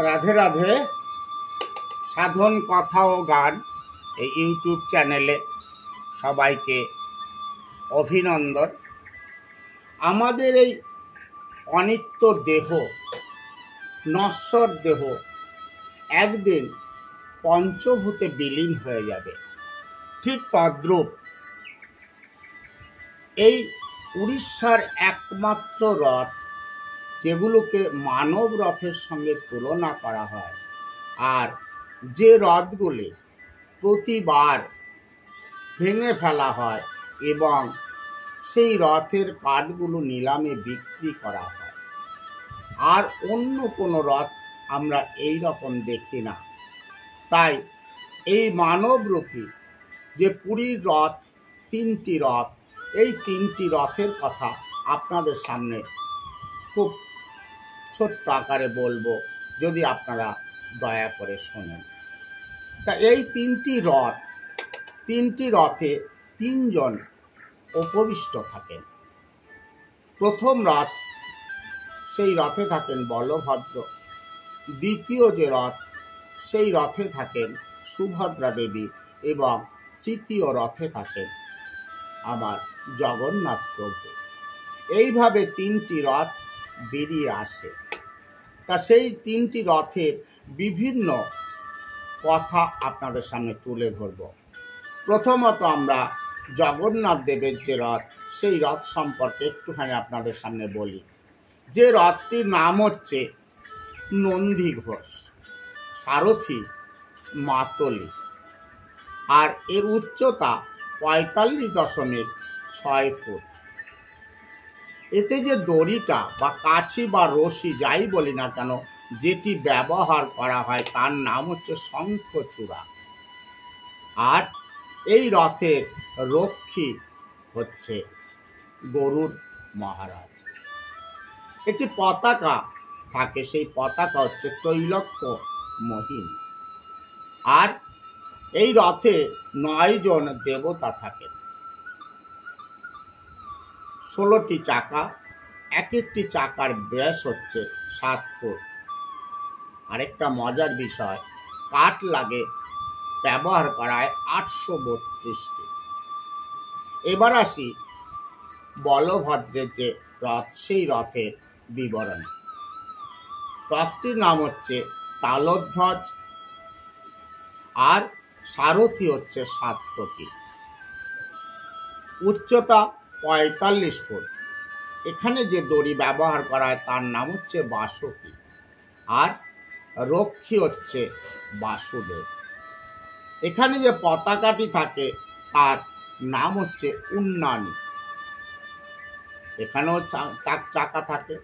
রাধে রাধে। সাধন কথা ও গান এই ইউটিউব চ্যানেলে সবাইকে অভিনন্দন। আমাদের এই অনিত্য দেহ, নশ্বর দেহ একদিন পঞ্চভূতে বিলীন হয়ে যাবে। ঠিক তদ্রূপ এই উড়িষ্যার একমাত্র রথ, যেগুলোকে মানব রথের সঙ্গে তুলনা করা হয়, আর যে রথগুলি প্রতিবার ভেঙে ফেলা হয় এবং সেই রথের কাঠগুলো নিলামে বিক্রি করা হয়, আর অন্য কোনো রথ আমরা এই রকম দেখি না। তাই এই মানবরূপী যে পুরীর রথ, তিনটি রথ, এই তিনটি রথের কথা আপনাদের সামনে খুব ছোট্ট আকারে বলবো, যদি আপনারা দয়া করে শোনেন। তা এই তিনটি রথে তিনজন উপবিষ্ট থাকেন। প্রথম রথ, সেই রথে থাকেন বলভদ্র। দ্বিতীয় যে রথ, সেই রথে থাকেন সুভদ্রা দেবী, এবং তৃতীয় রথে থাকেন আমার জগন্নাথ প্রভু। এইভাবে তিনটি রথ বেরিয়ে আসে। তা সেই তিনটি রথের বিভিন্ন কথা আপনাদের সামনে তুলে ধরব। প্রথমত আমরা জগন্নাথ দেবের যে রথ, সেই রথ সম্পর্কে একটুখানি আপনাদের সামনে বলি। যে রথটির নাম হচ্ছে নন্দী ঘোষ, সারথি মাতলি, আর এর উচ্চতা 45.6 ফুট। এতে যে দড়িটা বা কাছি বা রশি যাই বলি না কেন, যেটি ব্যবহার করা হয় তার নাম হচ্ছে শঙ্খচূড়া। আর এই রথের রক্ষী হচ্ছে গরুর মহারাজ। একটি পতাকা থাকে, সেই পতাকা হচ্ছে ত্রৈলোক্য মোহিনী। আর এই রথে 9 জন দেবতা থাকেন। 16টি চাকা, এক একটি চাকার ব্যাস হচ্ছে 7 ফুট। আরেকটা মজার বিষয়, কাঠ লাগে ব্যবহার করা হয় 832টি। এবার আসি বলভদ্রের যে রথ, সেই রথের বিবরণ। রথটির নাম হচ্ছে তালধ্বজ, আর সারথি হচ্ছে সাত্যকী। উচ্চতা 45 ফুট। এখানে যে দড়ি ব্যবহার করা হয় তার নাম হচ্ছে বাসকী, আর রক্ষী হচ্ছে বাসুদেব। এখানে যে পতাকাটি থাকে তার নাম হচ্ছে উন্নানী। এখানেও চাকা থাকে,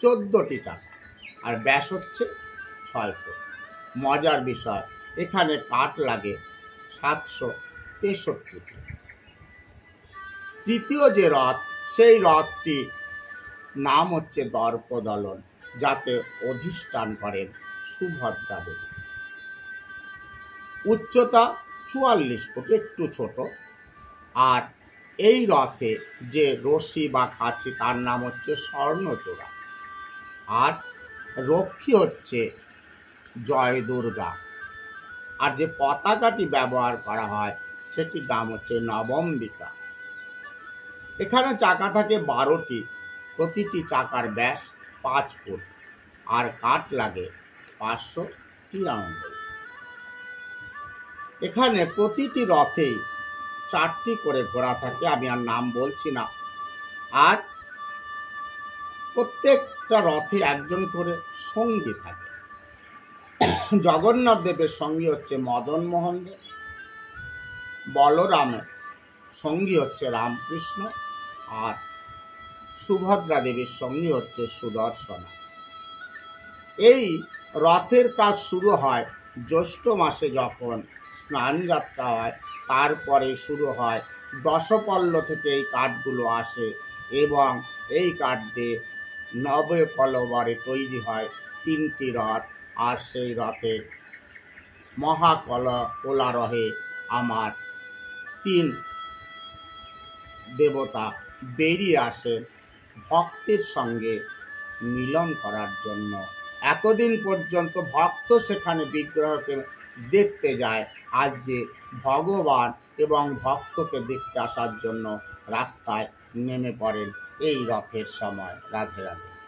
14টি চাকা, আর ব্যাস হচ্ছে 6 ফুট। মজার বিষয়, এখানে কাঠ লাগে 763টি। তৃতীয় যে রথ, সেই রথটি নাম হচ্ছে দর্পদলন, যাতে অধিষ্ঠান করেন সুভদ্রা দেবী। উচ্চতা 44 ফুট, একটু ছোট। আর এই রথে যে রশি বা কাছি তার নাম হচ্ছে স্বর্ণচূড়া, আর রক্ষী হচ্ছে জয় দুর্গা। আর যে পতাকাটি ব্যবহার করা হয় সেটির নাম হচ্ছে নবম্বিকা। এখানে চাকা থাকে 12টি, প্রতিটি চাকার ব্যাস 5 ফুট, আর কাঠ লাগে 593। এখানে প্রতিটি রথেই 4টি করে ঘোড়া থাকে, আমি আর নাম বলছি না। আর প্রত্যেকটা রথে একজন করে সঙ্গী থাকে। জগন্নাথ দেবের সঙ্গী হচ্ছে মদন মোহন দেব, বলরামের সঙ্গী হচ্ছে রামকৃষ্ণ, আর সুভদ্রা দেবীর সঙ্গী হচ্ছে সুদর্শনা। এই রথের কাজ শুরু হয় জ্যৈষ্ঠ মাসে, যখন স্নান যাত্রা হয়, তারপরে শুরু হয় দশপল্ল থেকে এই কাঠগুলো আসে, এবং এই কাঠ দিয়ে নবকলবরে তৈরি হয় 3টি রথ। আর সেই রথের মহাকোলারহে আমার 3 দেবতা বেরিয়ে আসে ভক্তের সঙ্গে মিলন করার জন্য, এতদিন পর্যন্ত ভক্ত সেখানে বিগ্রহকে দেখতে যায়, আজকে ভগবান এবং ভক্তকে দেখতে আসার জন্য রাস্তায় নেমে পড়েন এই রথের সময়। রাধে রাধে।